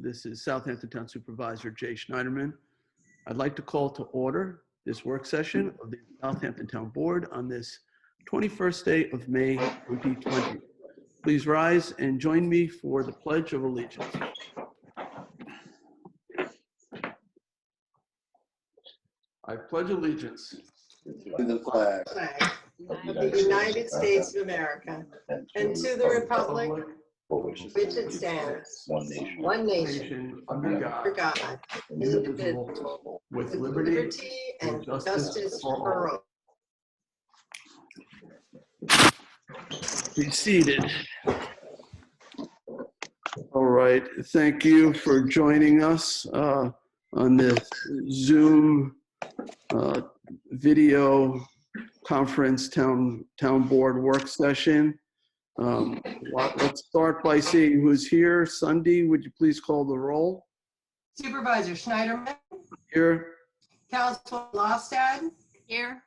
This is Southampton Town Supervisor Jay Schneiderman. I'd like to call to order this work session of the Southampton Town Board on this 21st day of May 2020. Please rise and join me for the Pledge of Allegiance. I pledge allegiance to the flag of the United States of America and to the republic for which it stands, one nation, under under God, God, indivisible, with liberty and justice for all. Be seated. All right, thank you for joining us on this Zoom video conference town board work session. Let's start by seeing who's here. Sunday, would you please call the roll? Supervisor Schneiderman. Here. Councilman Lostad. Here.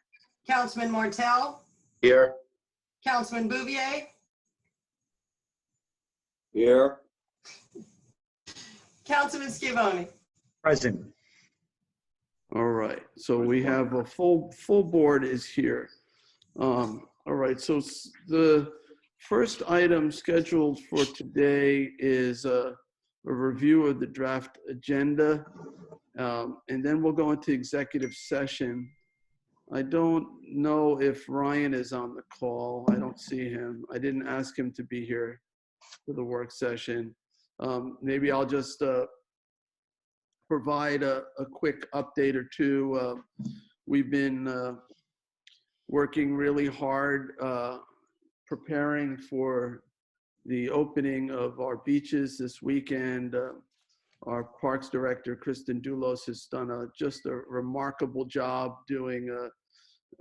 Councilman Martell. Here. Councilman Bouvier. Here. Councilman Scavone. Present. All right, so we have a full board is here. All right, so the first item scheduled for today is a review of the draft agenda, and then we'll go into executive session. I don't know if Ryan is on the call. I don't see him. I didn't ask him to be here for the work session. Maybe I'll just provide a quick update or two. We've been working really hard preparing for the opening of our beaches this weekend. Our Parks Director, Kristen Doulos, has done just a remarkable job doing a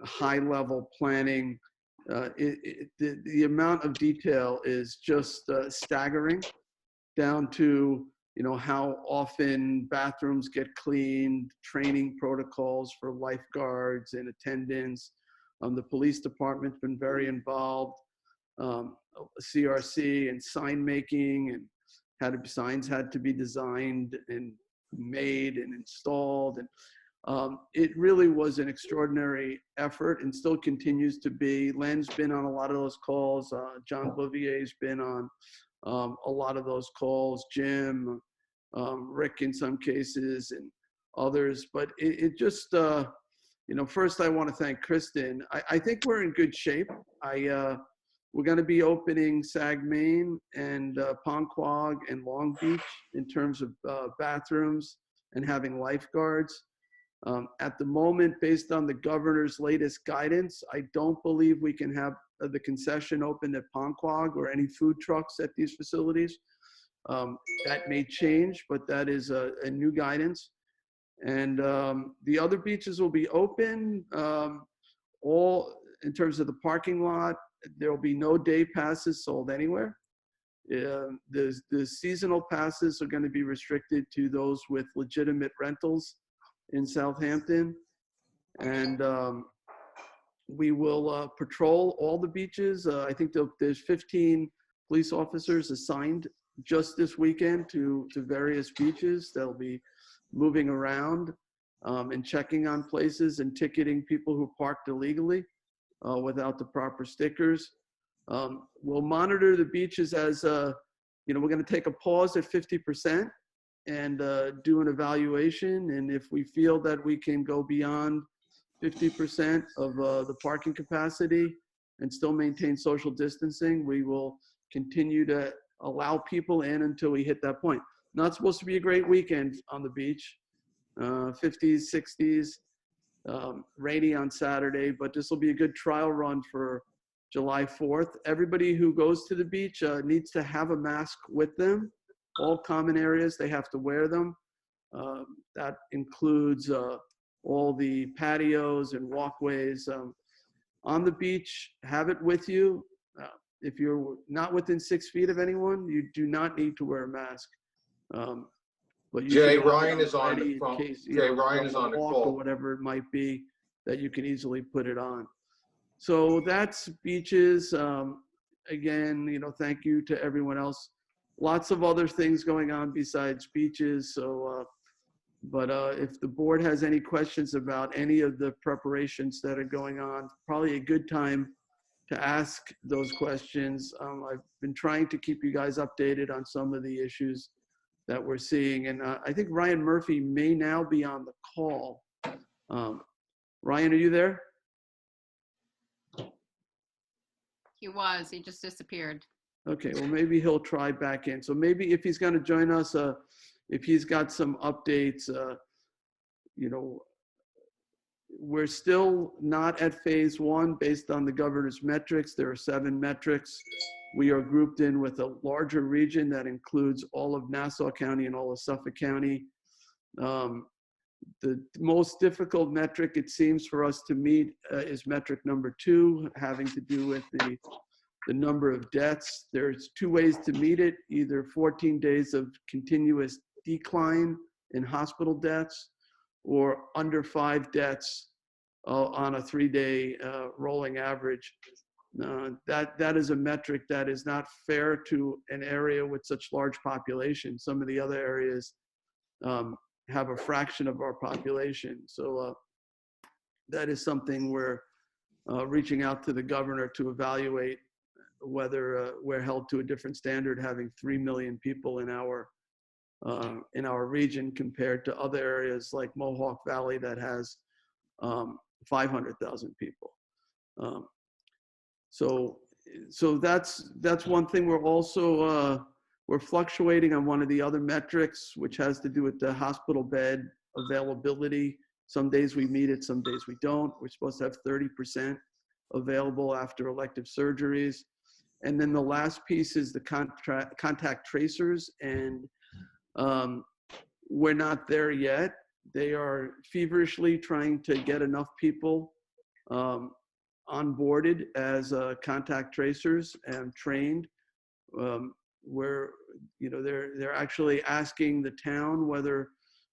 high-level planning. The amount of detail is just staggering, down to how often bathrooms get cleaned, training protocols for lifeguards and attendants. The police department's been very involved. CRC and sign making, and signs had to be designed and made and installed. And it really was an extraordinary effort and still continues to be. Len's been on a lot of those calls. John Bouvier's been on a lot of those calls, Jim, Rick in some cases, and others. But it just, first I want to thank Kristen. I think we're in good shape. We're going to be opening Sag Main and Ponquag and Long Beach in terms of bathrooms and having lifeguards. At the moment, based on the governor's latest guidance, I don't believe we can have the concession open at Ponquag or any food trucks at these facilities. That may change, but that is a new guidance. And the other beaches will be open. All in terms of the parking lot, there will be no day passes sold anywhere. The seasonal passes are going to be restricted to those with legitimate rentals in Southampton. And we will patrol all the beaches. I think there's 15 police officers assigned just this weekend to various beaches. They'll be moving around and checking on places and ticketing people who parked illegally without the proper stickers. We'll monitor the beaches as, we're going to take a pause at 50% and do an evaluation. And if we feel that we can go beyond 50% of the parking capacity and still maintain social distancing, we will continue to allow people in until we hit that point. Not supposed to be a great weekend on the beach, 50s, 60s, rainy on Saturday, but this will be a good trial run for July 4th. Everybody who goes to the beach needs to have a mask with them. All common areas, they have to wear them. That includes all the patios and walkways. On the beach, have it with you. If you're not within 6 feet of anyone, you do not need to wear a mask. But Jay Ryan is on the phone. Jay Ryan is on the call, or whatever it might be, that you can easily put it on. So that's beaches. Again, thank you to everyone else lots of other things going on besides beaches. So, but if the board has any questions about any of the preparations that are going on, probably a good time to ask those questions. I've been trying to keep you guys updated on some of the issues that we're seeing. And I think Ryan Murphy may now be on the call. Ryan, are you there? He just disappeared. Okay, well, maybe he'll try back in. So maybe if he's going to join us, if he's got some updates, you know, we're still not at phase one based on the governor's metrics. There are 7 metrics. We are grouped in with a larger region that includes all of Nassau County and all of Suffolk County. The most difficult metric, it seems, for us to meet is metric number 2, having to do with the number of deaths. There's 2 ways to meet it, either 14 days of continuous decline in hospital deaths or under 5 deaths on a 3-day rolling average. That is a metric that is not fair to an area with such large population. Some of the other areas have a fraction of our population. So that is something we're reaching out to the governor to evaluate whether we're held to a different standard, having 3 million people in our region compared to other areas like Mohawk Valley that has 500,000 people. So that's one thing. We're also we're fluctuating on one of the other metrics, which has to do with the hospital bed availability. Some days we meet it, some days we don't. We're supposed to have 30% available after elective surgeries. And then the last piece is the contact tracers, and we're not there yet. They are feverishly trying to get enough people onboarded as contact tracers and trained. Where, you know, they're actually asking the town whether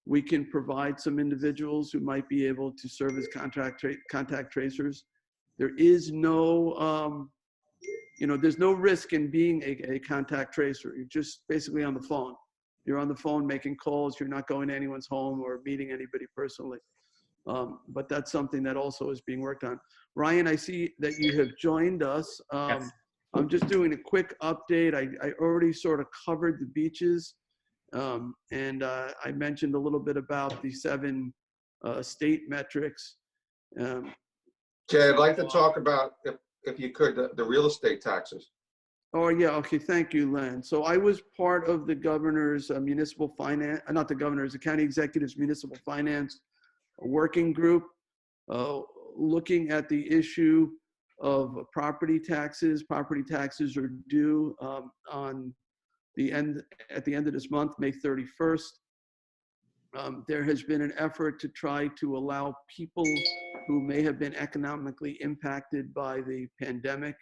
we can provide some individuals who might be able to serve as contact tracers. There is no, you know, there's no risk in being a contact tracer. You're just basically on the phone. You're on the phone making calls. You're not going to anyone's home or meeting anybody personally. But that's something that also is being worked on. Ryan, I see that you have joined us. Yes. I'm just doing a quick update. I already sort of covered the beaches. And I mentioned a little bit about the 7 state metrics. Jay, I'd like to talk about, if you could, the real estate taxes. Oh, yeah. Okay. Thank you, Len. So I was part of the governor's municipal finance, not the governor's, the county executive's municipal finance working group, looking at the issue of property taxes. Property taxes are due at the end of this month, May 31st. There has been an effort to try to allow people who may have been economically impacted by the pandemic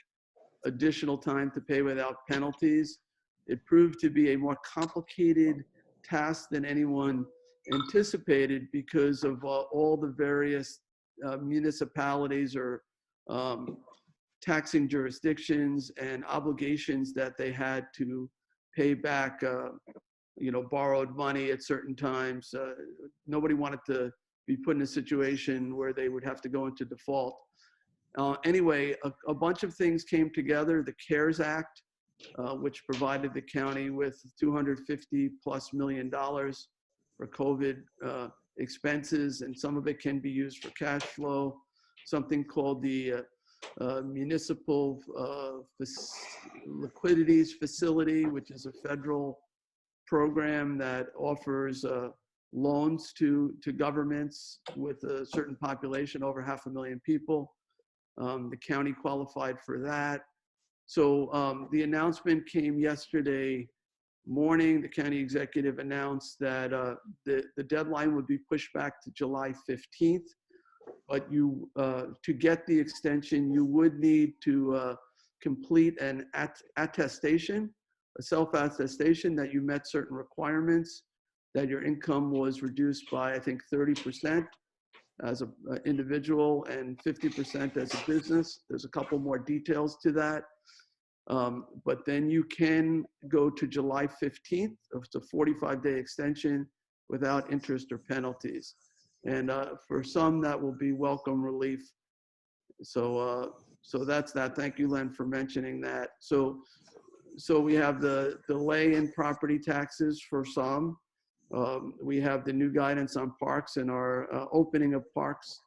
additional time to pay without penalties. It proved to be a more complicated task than anyone anticipated because of all the various municipalities or taxing jurisdictions and obligations that they had to pay back, you know, borrowed money at certain times. Nobody wanted to be put in a situation where they would have to go into default. Anyway, a bunch of things came together. The CARES Act, which provided the county with $250+ million for COVID expenses, and some of it can be used for cash flow. Something called the Municipal Liquidities Facility, which is a federal program that offers loans to governments with a certain population, over 500,000 people. The county qualified for that. So the announcement came yesterday morning. The county executive announced that the deadline would be pushed back to July 15th. But you, to get the extension, you would need to complete an attestation, a self-attestation that you met certain requirements, that your income was reduced by, I think, 30% as an individual and 50% as a business. There's a couple more details to that. But then you can go to July 15th. It's a 45-day extension without interest or penalties. And for some, that will be welcome relief. So that's that. Thank you, Len, for mentioning that. So we have the delay in property taxes for some. We have the new guidance on parks and our opening of parks,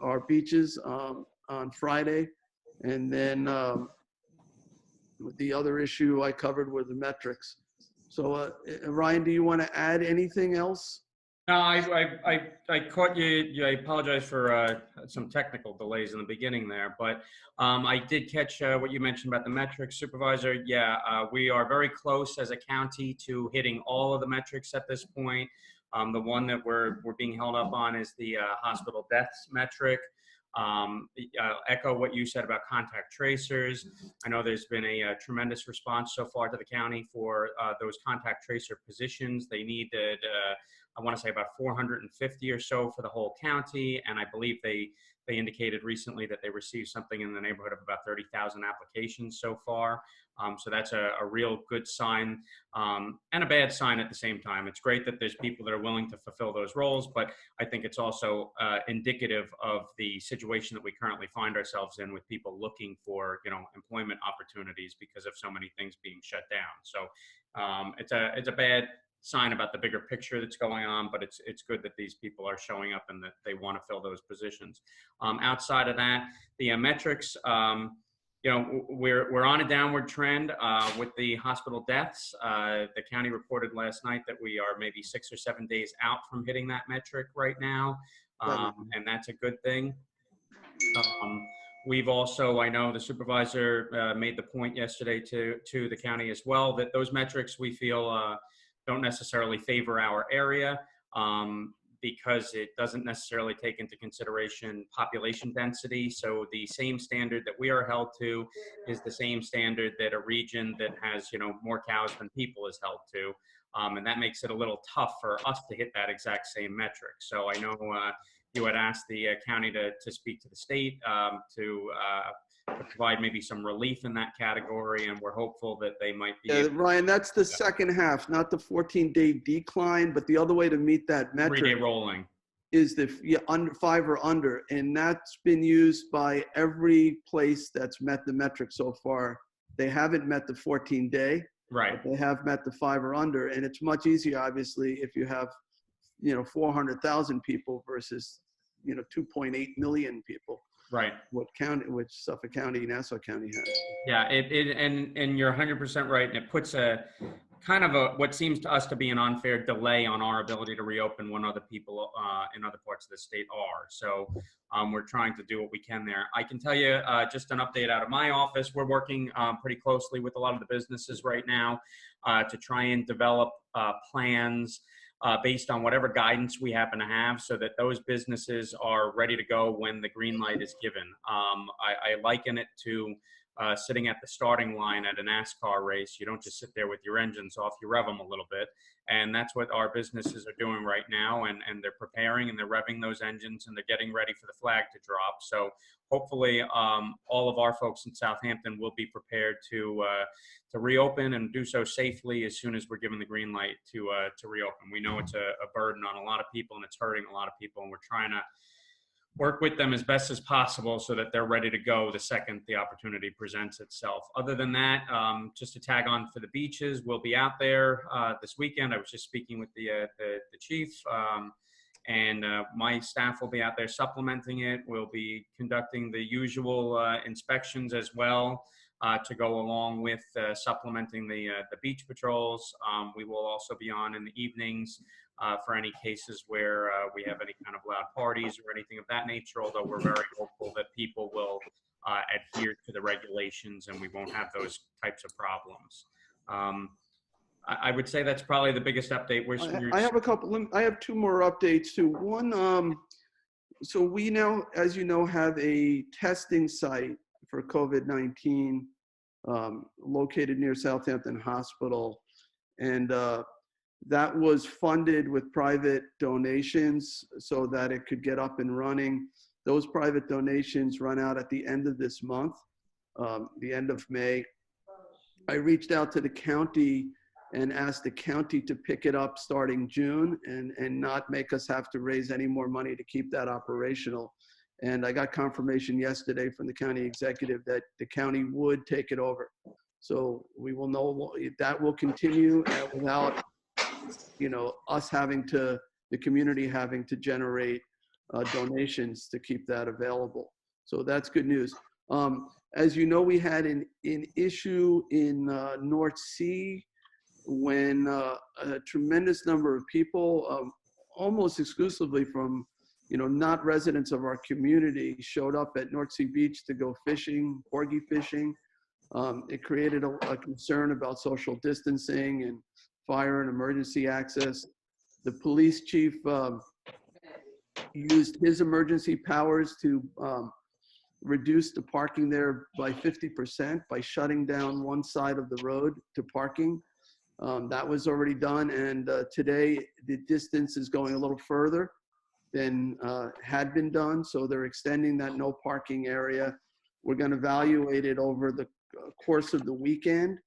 our beaches on Friday. And then the other issue I covered were the metrics. So Ryan, do you want to add anything else? No, I caught you. I apologize for some technical delays in the beginning there, but I did catch what you mentioned about the metrics, Supervisor. Yeah, we are very close as a county to hitting all of the metrics at this point. The one that we're being held up on is the hospital deaths metric. Echo what you said about contact tracers. I know there's been a tremendous response so far to the county for those contact tracer positions. They needed I want to say about 450 or so for the whole county, and I believe they indicated recently that they received something in the neighborhood of about 30,000 applications so far. So that's a real good sign and a bad sign at the same time. It's great that there's people that are willing to fulfill those roles, but I think it's also indicative of the situation that we currently find ourselves in with people looking for, employment opportunities because of so many things being shut down. So it's a bad sign about the bigger picture that's going on, but it's good that these people are showing up and that they want to fill those positions. Outside of that, the metrics, we're on a downward trend with the hospital deaths. The county reported last night that we are maybe 6 or 7 days out from hitting that metric right now, and that's a good thing. We've also, I know the supervisor made the point yesterday to the county as well, that those metrics we feel don't necessarily favor our area because it doesn't necessarily take into consideration population density. So the same standard that we are held to is the same standard that a region that has, more cows than people is held to. And that makes it a little tough for us to hit that exact same metric. So I know you had asked the county to speak to the state to provide maybe some relief in that category, and we're hopeful that they might be. Yeah, Ryan, that's the second half, not the 14-day decline, but the other way to meet that metric 3-day rolling is under 5 or under, and that's been used by every place that's met the metric so far. They haven't met the 14-day, right? They have met the 5 or under, and it's much easier, obviously, if you have 400,000 people versus 2.8 million people. Right. Which Suffolk County, Nassau County has. Yeah, and you're 100% right. And it puts a kind of what seems to us to be an unfair delay on our ability to reopen when other people in other parts of the state are. So we're trying to do what we can there. I can tell you just an update out of my office. We're working pretty closely with a lot of the businesses right now to try and develop plans based on whatever guidance we happen to have so that those businesses are ready to go when the green light is given. I liken it to sitting at the starting line at a NASCAR race. You don't just sit there with your engines off, you rev them a little bit. And that's what our businesses are doing right now. And they're preparing and they're revving those engines and they're getting ready for the flag to drop. So hopefully all of our folks in Southampton will be prepared to reopen and do so safely as soon as we're given the green light to reopen. We know it's a burden on a lot of people and it's hurting a lot of people, and we're trying to work with them as best as possible so that they're ready to go the second the opportunity presents itself. Other than that, just to tag on for the beaches, we'll be out there this weekend. I was just speaking with the chief, and my staff will be out there supplementing it. We'll be conducting the usual inspections as well to go along with supplementing the beach patrols. We will also be on in the evenings for any cases where we have any kind of loud parties or anything of that nature, although we're very hopeful that people will adhere to the regulations and we won't have those types of problems. I would say that's probably the biggest update. I have a couple. I have 2 more updates too. One, so we now, as you know, have a testing site for COVID-19 located near Southampton Hospital, and that was funded with private donations so that it could get up and running. Those private donations run out at the end of this month, the end of May. I reached out to the county and asked the county to pick it up starting June and not make us have to raise any more money to keep that operational. And I got confirmation yesterday from the county executive that the county would take it over. So we will know that will continue without, us having to, the community having to generate donations to keep that available. So that's good news. As you know, we had an issue in North Sea when a tremendous number of people, almost exclusively from, not residents of our community, showed up at North Sea Beach to go fishing, porgy fishing. It created a concern about social distancing and fire and emergency access. The police chief used his emergency powers to reduce the parking there by 50% by shutting down one side of the road to parking. That was already done, and today the distance is going a little further than had been done, so they're extending that no parking area. We're going to evaluate it over the course of the weekend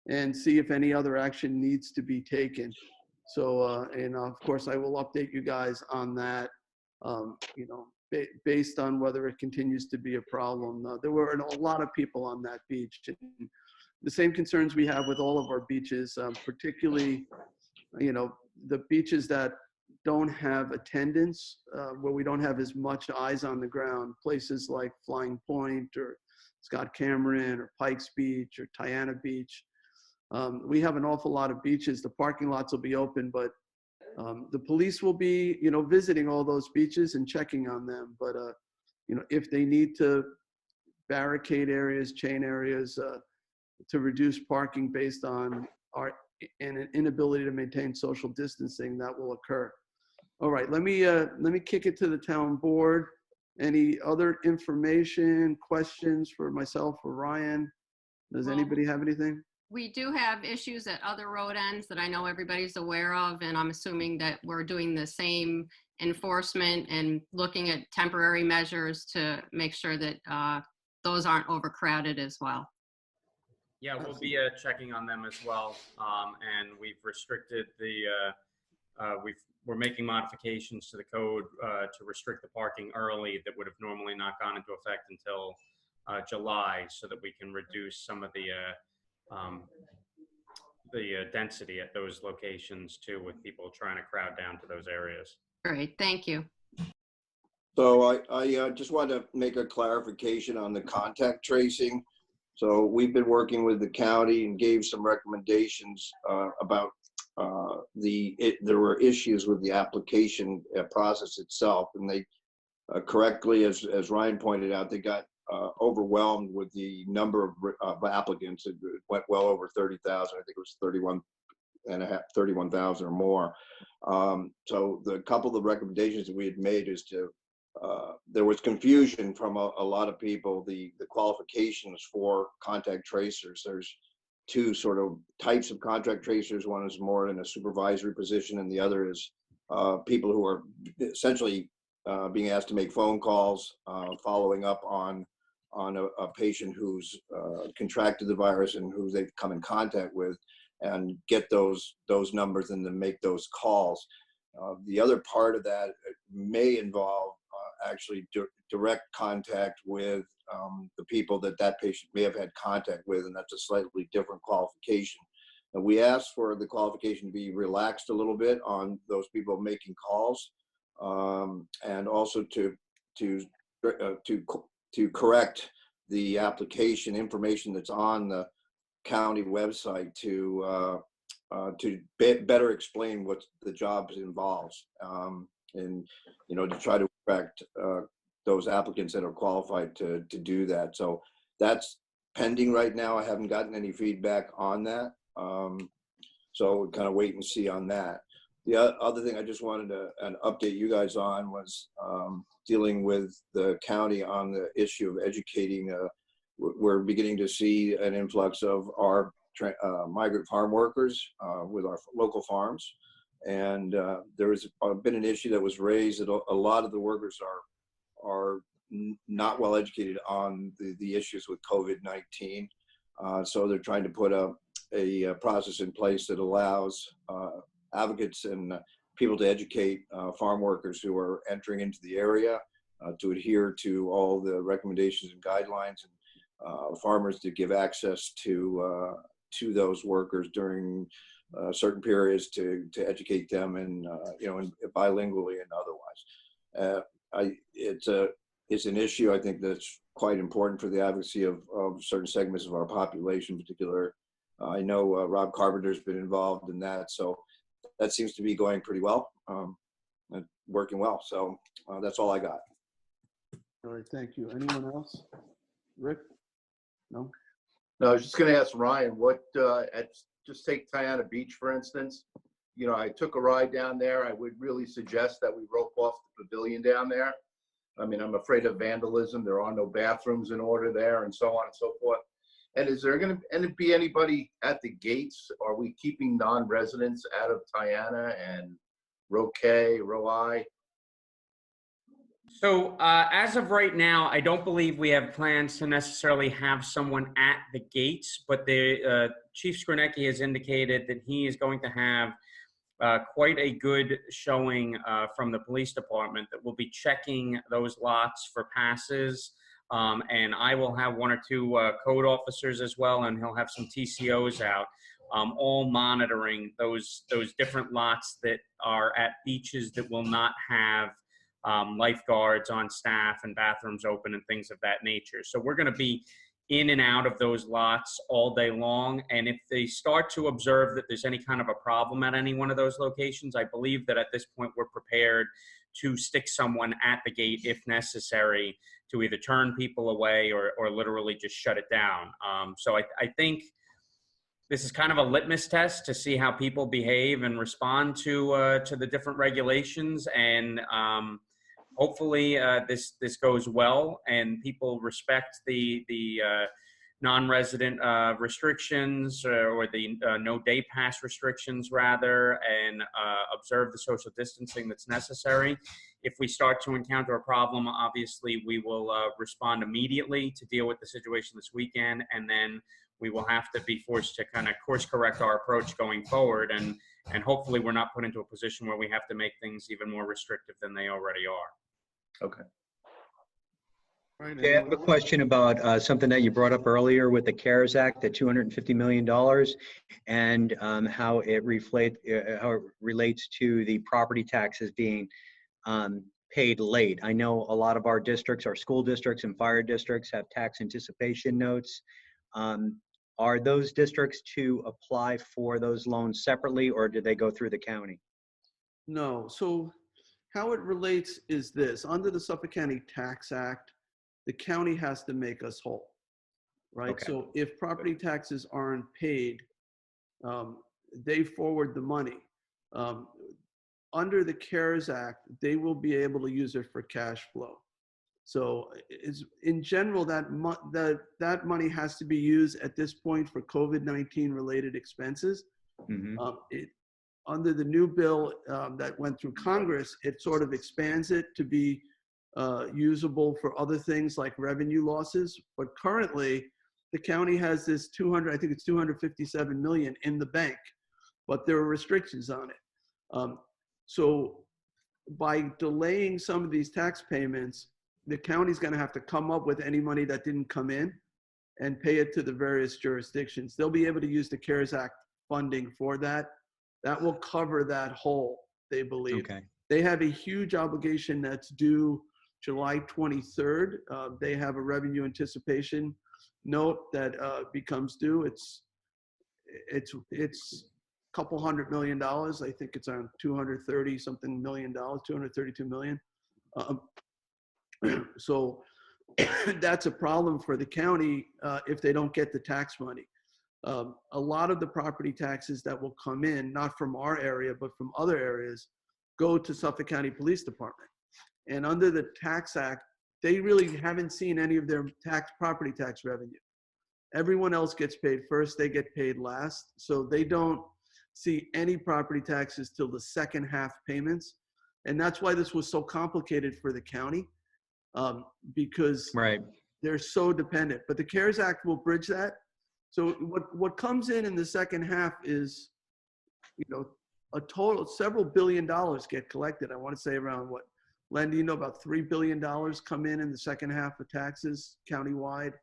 and see if any other action needs to be taken. So, and of course, I will update you guys on that, based on whether it continues to be a problem. There were a lot of people on that beach. The same concerns we have with all of our beaches, particularly, the beaches that don't have attendance, where we don't have as much eyes on the ground, places like Flying Point or Scott Cameron or Pikes Beach or Tiana Beach. We have an awful lot of beaches. The parking lots will be open, but the police will be, visiting all those beaches and checking on them. But, if they need to barricade areas, chain areas, to reduce parking based on an inability to maintain social distancing, that will occur. All right, let me kick it to the town board. Any other information, questions for myself or Ryan? Does anybody have anything? We do have issues at other road ends that I know everybody's aware of, and I'm assuming that we're doing the same enforcement and looking at temporary measures to make sure that those aren't overcrowded as well. Yeah, we'll be checking on them as well, and we've restricted we're making modifications to the code to restrict the parking early that would have normally not gone into effect until July, so that we can reduce some of the density at those locations too, with people trying to crowd down to those areas. Great, thank you. So I just wanted to make a clarification on the contact tracing. So we've been working with the county and gave some recommendations about there were issues with the application process itself, and they correctly, as Ryan pointed out, they got overwhelmed with the number of applicants. It went well over 30,000. I think it was 31,000 or more. So the couple of the recommendations that we had made is to there was confusion from a lot of people. The qualifications for contact tracers, there's two sort of types of contact tracers. One is more in a supervisory position, and the other is people who are essentially being asked to make phone calls, following up on a patient who's contracted the virus and who they've come in contact with, and get those numbers and then make those calls. The other part of that may involve actually direct contact with the people that patient may have had contact with, and that's a slightly different qualification. And we asked for the qualification to be relaxed a little bit on those people making calls, and also to correct the application information that's on the county website to better explain what the job involves, and to try to attract those applicants that are qualified to do that. So that's pending right now. I haven't gotten any feedback on that, so we'll kind of wait and see on that. The other thing I just wanted to update you guys on was dealing with the county on the issue of educating. We're beginning to see an influx of our migrant farm workers with our local farms. And there has been an issue that was raised that a lot of the workers are not well educated on the issues with COVID-19. So they're trying to put a process in place that allows advocates and people to educate farm workers who are entering into the area to adhere to all the recommendations and guidelines, and farmers to give access to those workers during certain periods to educate them, and bilingually and otherwise. It's an issue I think that's quite important for the advocacy of certain segments of our population in particular. I know Rob Carpenter's been involved in that, so that seems to be going pretty well, and working well. So that's all I got. All right, thank you. Anyone else? Rick? No? No, I was just going to ask Ryan, just take Tiana Beach, for instance. I took a ride down there. I would really suggest that we rope off the pavilion down there. I mean, I'm afraid of vandalism. There are no bathrooms in order there, and so on and so forth. And is there going to be anybody at the gates? Are we keeping non-residents out of Tiana and Row K, Row I? So as of right now, I don't believe we have plans to necessarily have someone at the gates, but the Chief Skrzynecki has indicated that he is going to have quite a good showing from the police department that will be checking those lots for passes. And I will have one or two code officers as well, and he'll have some TCOs out, all monitoring those different lots that are at beaches that will not have lifeguards on staff and bathrooms open and things of that nature. So we're going to be in and out of those lots all day long. And if they start to observe that there's any kind of a problem at any one of those locations, I believe that at this point we're prepared to stick someone at the gate if necessary to either turn people away or literally just shut it down. So I think this is kind of a litmus test to see how people behave and respond to the different regulations. And hopefully this goes well and people respect the non-resident restrictions or the no day pass restrictions rather, and observe the social distancing that's necessary. If we start to encounter a problem, obviously we will respond immediately to deal with the situation this weekend, and then we will have to be forced to kind of course correct our approach going forward, and hopefully we're not put into a position where we have to make things even more restrictive than they already are. Okay. Right, Okay, I have a anyone else? question about something that you brought up earlier with the CARES Act, the $250 million, and how it relates to the property taxes being paid late. I know a lot of our districts, our school districts and fire districts, have tax anticipation notes. Are those districts to apply for those loans separately, or do they go through the county? No. So how it relates is this: under the Suffolk County Tax Act, the county has to make us whole, right? Okay. So if property taxes aren't paid, they forward the money. Under the CARES Act, they will be able to use it for cash flow. So in general, that money has to be used at this point for COVID-19 related expenses. Mm-hmm. Under the new bill that went through Congress, it sort of expands it to be usable for other things like revenue losses. But currently, the county has this I think it's 257 million in the bank, but there are restrictions on it. So by delaying some of these tax payments, the county's going to have to come up with any money that didn't come in and pay it to the various jurisdictions. They'll be able to use the CARES Act funding for that. That will cover that hole, they believe. Okay. They have a huge obligation that's due July 23rd. They have a revenue anticipation note that becomes due. It's a couple $100 million. I think it's around 230 something million dollars, 232 million. So that's a problem for the county if they don't get the tax money. A lot of the property taxes that will come in, not from our area, but from other areas, go to Suffolk County Police Department. And under the Tax Act, they really haven't seen any of their property tax revenue. Everyone else gets paid first, they get paid last. So they don't see any property taxes till the second half payments. And that's why this was so complicated for the county, because Right. they're so dependent. But the CARES Act will bridge that. So what comes in the second half is, a total, several billion dollars get collected. I want to say around what, Len, do you know, about $3 billion come in the second half of taxes countywide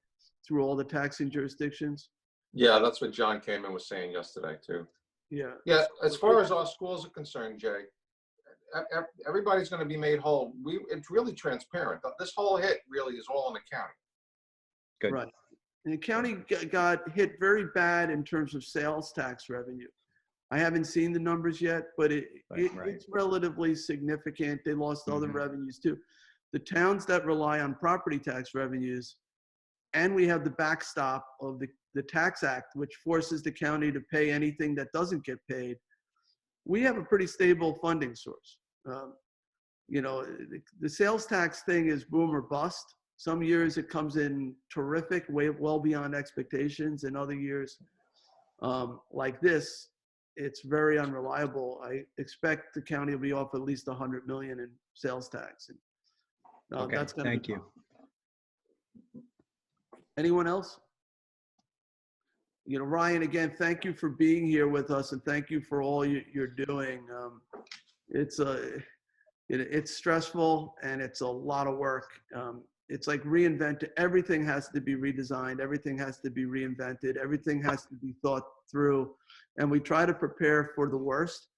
through all the taxing jurisdictions? Yeah, that's what John Kamen was saying yesterday too. Yeah. Yeah, as far as our schools are concerned, Jay, everybody's going to be made whole. It's really transparent. This whole hit really is all on the county. Good. Right. And the county got hit very bad in terms of sales tax revenue. I haven't seen the numbers yet, but Right. it's relatively significant. They lost other Mhm. revenues too. The towns that rely on property tax revenues, and we have the backstop of the Tax Act, which forces the county to pay anything that doesn't get paid. We have a pretty stable funding source. The sales tax thing is boom or bust. Some years it comes in terrific, well beyond expectations, and other years, like this, it's very unreliable. I expect the county will be off at least 100 million in sales tax. And, Okay, that's gonna thank be you. tough. Anyone else? Ryan, again, thank you for being here with us, and thank you for all you're doing. It's stressful and it's a lot of work. It's like reinvent. Everything has to be redesigned. Everything has to be reinvented. Everything has to be thought through. And we try to prepare for the worst.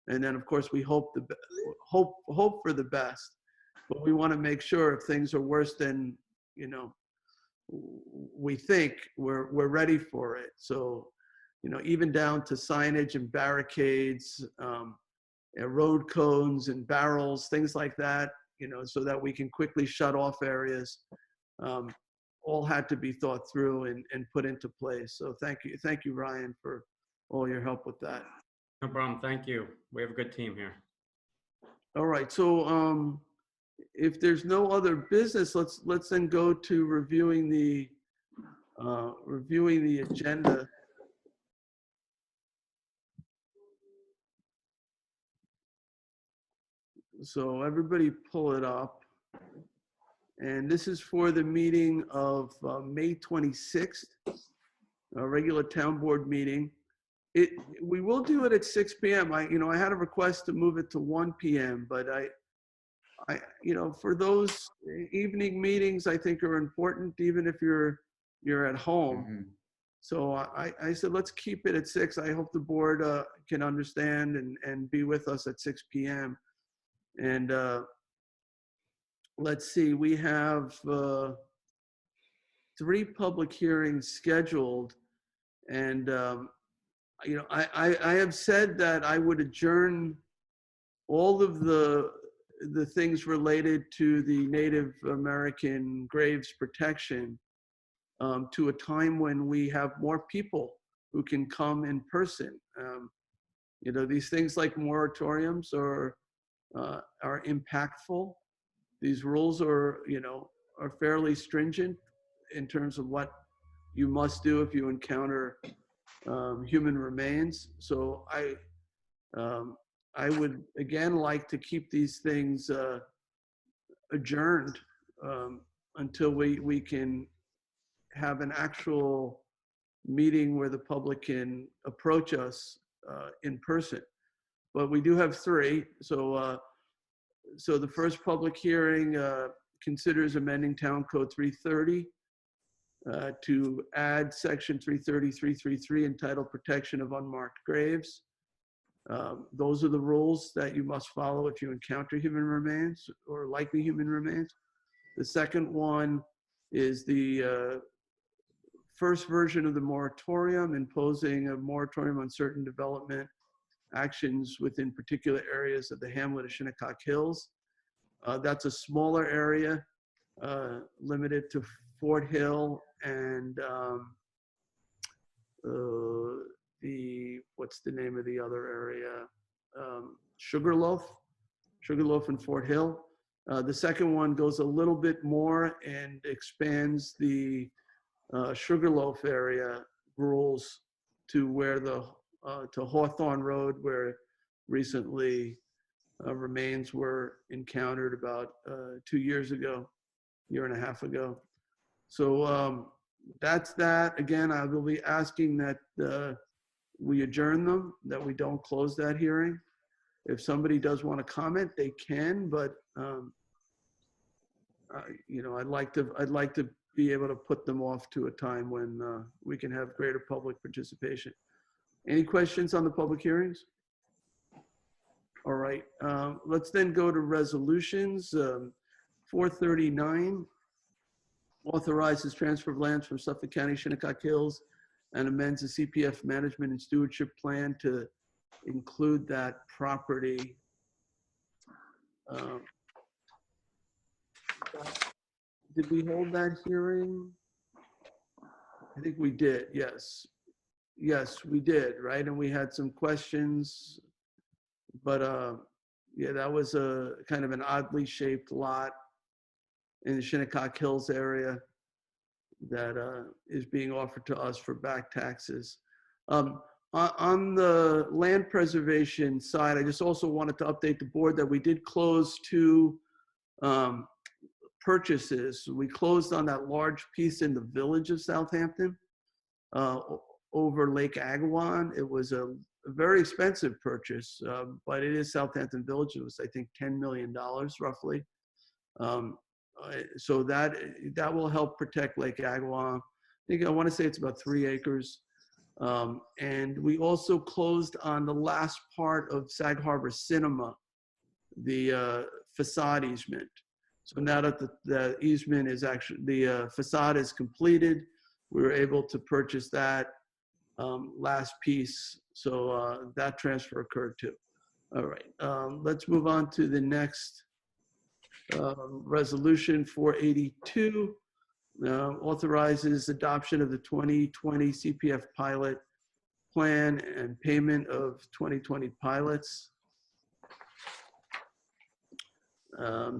And then of course we hope for the best, but we want to make sure if things are worse than, we think, we're ready for it. So, even down to signage and barricades, road cones and barrels, things like that, so that we can quickly shut off areas, all had to be thought through and put into place. So thank you, Ryan, for all your help with that. No problem. Thank you. We have a good team here. All right. So if there's no other business, let's then go to reviewing the agenda. So everybody pull it up. And this is for the meeting of May 26th, a regular town board meeting. We will do it at 6 p.m. I had a request to move it to 1 p.m., but I for those evening meetings, I think are important, even if you're at home. Mhm. So I said, let's keep it at 6. I hope the board can understand and be with us at 6 p.m. And let's see, we have 3 public hearings scheduled. And, I have said that I would adjourn all of the things related to the Native American graves protection to a time when we have more people who can come in person. These things like moratoriums are impactful. These rules are fairly stringent in terms of what you must do if you encounter human remains. So I would again like to keep these things adjourned until we can have an actual meeting where the public can approach us in person. But we do have 3. So the first public hearing considers amending Town Code 330 to add section 333 entitled Protection of Unmarked Graves. Those are the rules that you must follow if you encounter human remains or likely human remains. The second one is the first version of the moratorium, imposing a moratorium on certain development actions within particular areas of the hamlet of Shinnecock Hills. That's a smaller area, limited to Fort Hill and what's the name of the other area? Sugarloaf and Fort Hill. The second one goes a little bit more and expands the Sugarloaf area rules to where to Hawthorne Road, where recently remains were encountered about 2 years ago, year and a half ago. So That's that. Again, I will be asking that we adjourn them, that we don't close that hearing. If somebody does want to comment, they can, but you know, I'd like to be able to put them off to a time when we can have greater public participation. Any questions on the public hearings? All right, let's then go to resolutions. 439 authorizes transfer of lands from Suffolk County, Shinnecock Hills, and amends the CPF management and stewardship plan to include that property. Did we hold that hearing? I think we did, yes. Yes, we did, right? And we had some questions, but yeah, that was a kind of an oddly shaped lot in the Shinnecock Hills area that is being offered to us for back taxes. On the land preservation side, I just also wanted to update the board that we did close 2 purchases. We closed on that large piece in the village of Southampton over Lake Agawam. It was a very expensive purchase, but it is Southampton Village. It was, I think, $10 million roughly. So that will help protect Lake Agawam. I want to say it's about 3 acres. And we also closed on the last part of Sag Harbor Cinema, the facade easement. So now that the easement is actually, the facade is completed, we were able to purchase that last piece. So that transfer occurred too. All right, let's move on to the next resolution. 482 authorizes adoption of the 2020 CPF pilot plan and payment of 2020 pilots.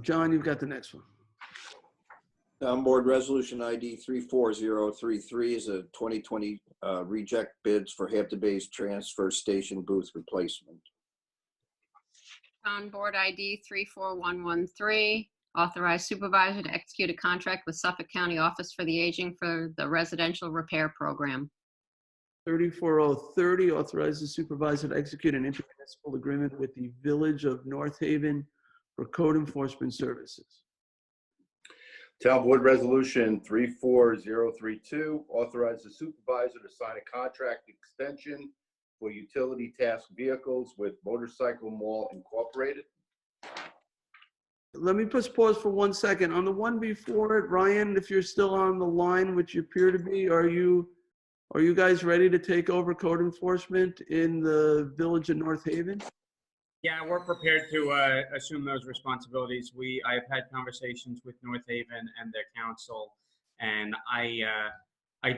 John, you've got the next one. Town Board Resolution ID 34033 is a 2020 reject bids for Hampton Bays Transfer Station booth replacement. On Board ID 34113, authorize supervisor to execute a contract with Suffolk County Office for the Aging for the residential repair program. 34030 authorizes supervisor to execute an intermunicipal agreement with the Village of North Haven for code enforcement services. Town Board Resolution 34032 authorizes the supervisor to sign a contract extension for utility task vehicles with Motorcycle Mall Incorporated. Let me just pause for 1 second. On the one before it, Ryan, if you're still on the line, which you appear to be, are you guys ready to take over code enforcement in the Village of North Haven? Yeah, we're prepared to assume those responsibilities. I've had conversations with North Haven and their council, and I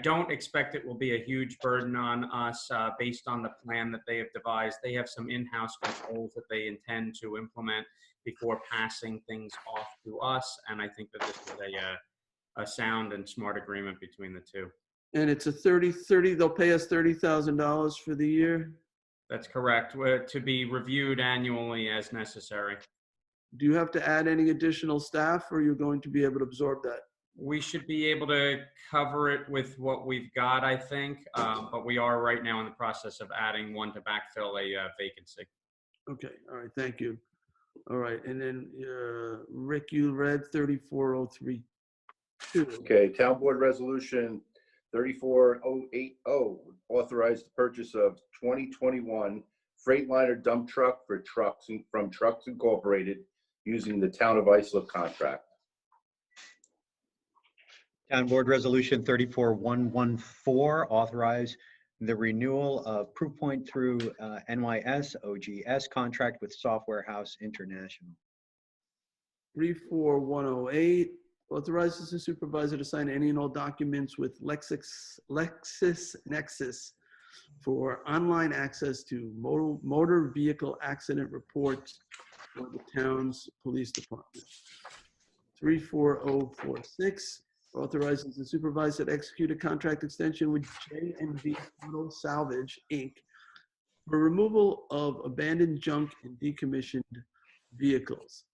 don't expect it will be a huge burden on us based on the plan that they have devised. They have some in-house controls that they intend to implement before passing things off to us, and I think that this is a sound and smart agreement between the two. And it's a 30, they'll pay us $30,000 for the year? That's correct, to be reviewed annually as necessary. Do you have to add any additional staff, or you're going to be able to absorb that? We should be able to cover it with what we've got, I think, but we are right now in the process of adding one to backfill a vacancy. Okay, all right, thank you. All right, and then Rick, you read 34032. Okay, Town Board Resolution 34080 authorized the purchase of 2021 Freightliner dump truck for trucks from Trucks Incorporated using the Town of Islip contract. Town Board Resolution 34114, authorize the renewal of Proof Point through NYS OGS contract with Software House International. 34108 authorizes the supervisor to sign any and all documents with LexisNexis for online access to motor vehicle accident reports for the town's police department. 34046 authorizes the supervisor to execute a contract extension with J&V Auto Salvage, Inc. for removal of abandoned junk and decommissioned vehicles.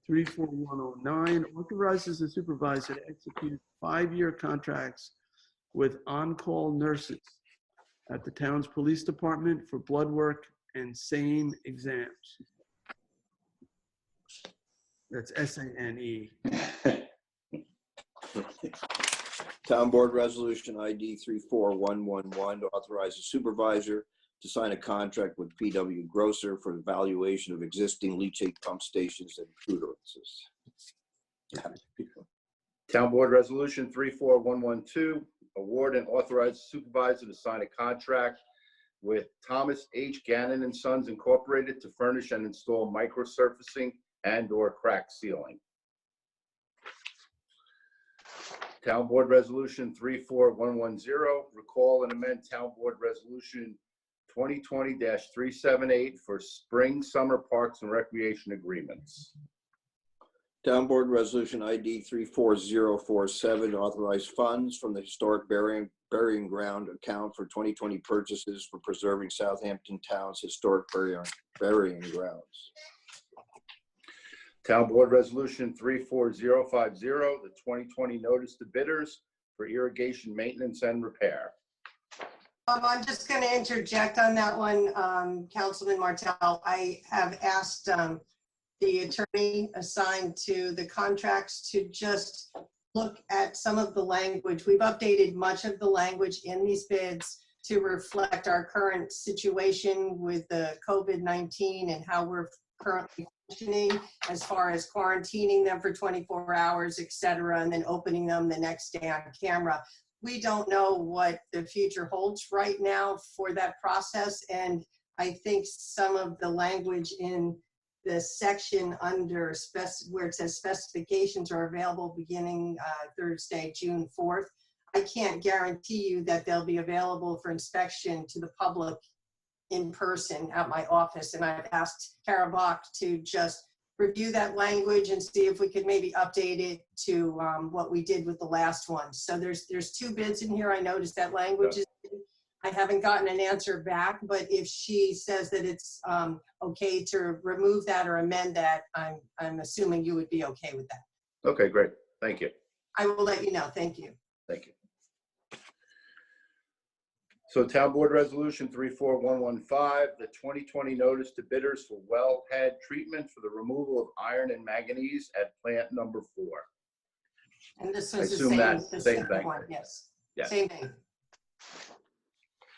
34109 authorizes the supervisor to execute 5-year contracts with on-call nurses at the town's police department for blood work and SANE exams. That's SANE. Town Board Resolution ID 34111 to authorize the supervisor to sign a contract with PW Grosser for the valuation of existing leachate pump stations and protuberances. Town Board Resolution 34112, award and authorize the supervisor to sign a contract with Thomas H. Gannon and Sons Incorporated to furnish and install microsurfacing and/or crack sealing. Town Board Resolution 34110, recall and amend Town Board Resolution 2020-378 for spring, summer parks and recreation agreements. Town Board Resolution ID 34047 to authorize funds from the historic burying ground account for 2020 purchases for preserving Southampton Town's historic burying grounds. Town Board Resolution 34050, the 2020 notice to bidders for irrigation maintenance and repair. I'm just going to interject on that one, Councilman Martell. I have asked the attorney assigned to the contracts to just look at some of the language. We've updated much of the language in these bids to reflect our current situation with the COVID-19 and how we're currently functioning as far as quarantining them for 24 hours, et cetera, and then opening them the next day on camera. We don't know what the future holds right now for that process. And I think some of the language in the section under where it says specifications are available beginning Thursday, June 4th. I can't guarantee you that they'll be available for inspection to the public in person at my office. And I've asked Kara Bach to just review that language and see if we could maybe update it to what we did with the last one. So there's 2 bids in here. I noticed that language is, I haven't gotten an answer back, but if she says that it's okay to remove that or amend that, I'm assuming you would be okay with that. Okay, great. Thank you. I will let you know. Thank you. Thank you. So Town Board Resolution 34115, the 2020 notice to bidders for wellhead treatment for the removal of iron and manganese at plant number 4. And this I was assume that's the same thing. one. Yes. Yes. Same thing.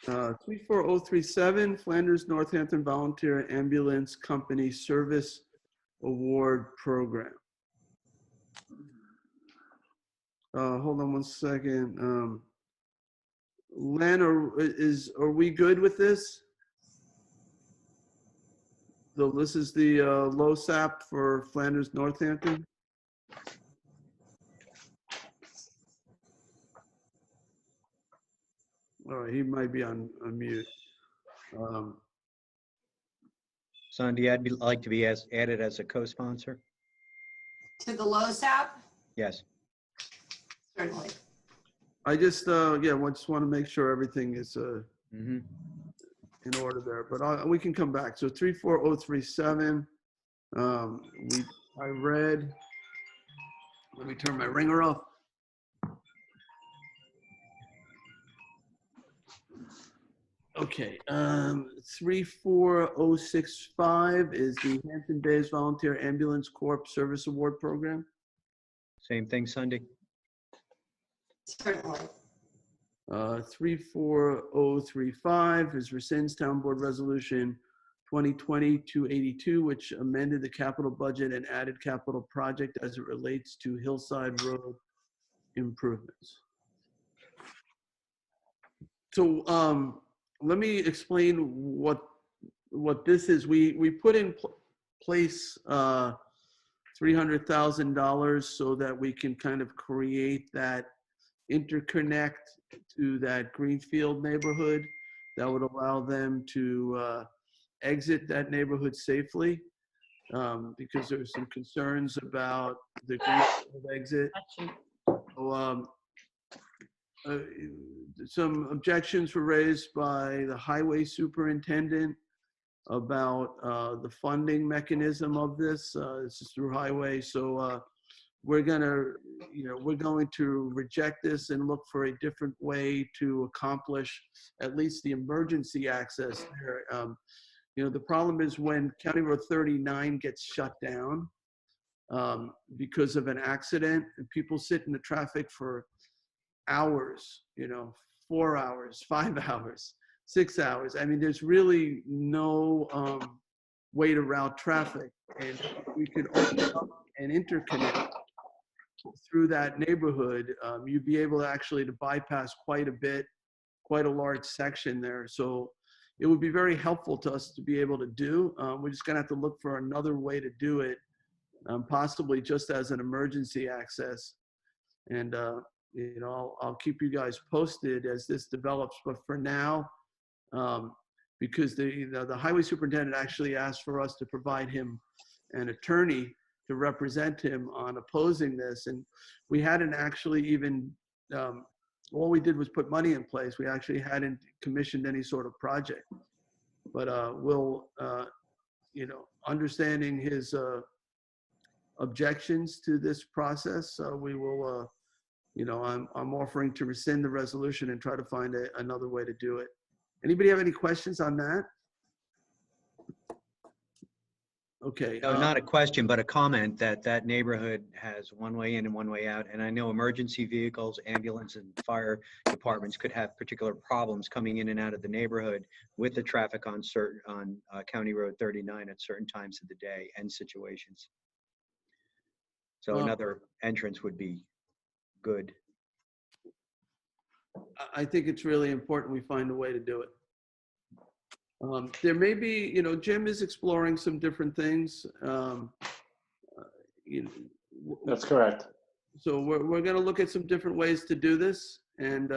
34037, Flanders Northampton Volunteer Ambulance Company Service Award Program. Hold on one second. Len, are we good with this? So this is the LoSAP for Flanders Northampton. All right, he might be on mute. Sandy, I'd like to be added as a co-sponsor. To the LoSAP? Yes. Certainly. I just, yeah, I just want to make sure everything is Mm-hmm. in order there, but we can come back. So 34037, I read, let me turn my ringer off. Okay, 34065 is the Hampton Bays Volunteer Ambulance Corps Service Award Program. Same thing, Sunday. Certainly. 34035 is rescinds Town Board Resolution 2020-282, which amended the capital budget and added capital project as it relates to Hillside Road improvements. So let me explain what this is. We put in place $300,000 so that we can kind of create that interconnect to that Greenfield neighborhood that would allow them to exit that neighborhood safely, because there's some concerns about the Greenfield exit. So, some objections were raised by the highway superintendent about the funding mechanism of this. This is through highway, so we're gonna, we're going to reject this and look for a different way to accomplish at least the emergency access there. The problem is when County Road 39 gets shut down because of an accident, and people sit in the traffic for hours, 4 hours, 5 hours, 6 hours. I mean, there's really no way to route traffic. And we could open up an interconnect through that neighborhood, you'd be able to actually to bypass quite a large section there. So it would be very helpful to us to be able to do. We're just gonna have to look for another way to do it, possibly just as an emergency access. And I'll keep you guys posted as this develops. But for now, because the highway superintendent actually asked for us to provide him an attorney to represent him on opposing this, and we hadn't actually even all we did was put money in place. We actually hadn't commissioned any sort of project. But we'll understanding his objections to this process, we will I'm offering to rescind the resolution and try to find another way to do it. Anybody have any questions on that? Okay. No, not a question, but a comment that neighborhood has one way in and one way out. And I know emergency vehicles, ambulance and fire departments could have particular problems coming in and out of the neighborhood with the traffic on County Road 39 at certain times of the day and situations. So another entrance would be good. I think it's really important we find a way to do it. There may be, Jim is exploring some different things. That's correct. So we're going to look at some different ways to do this, and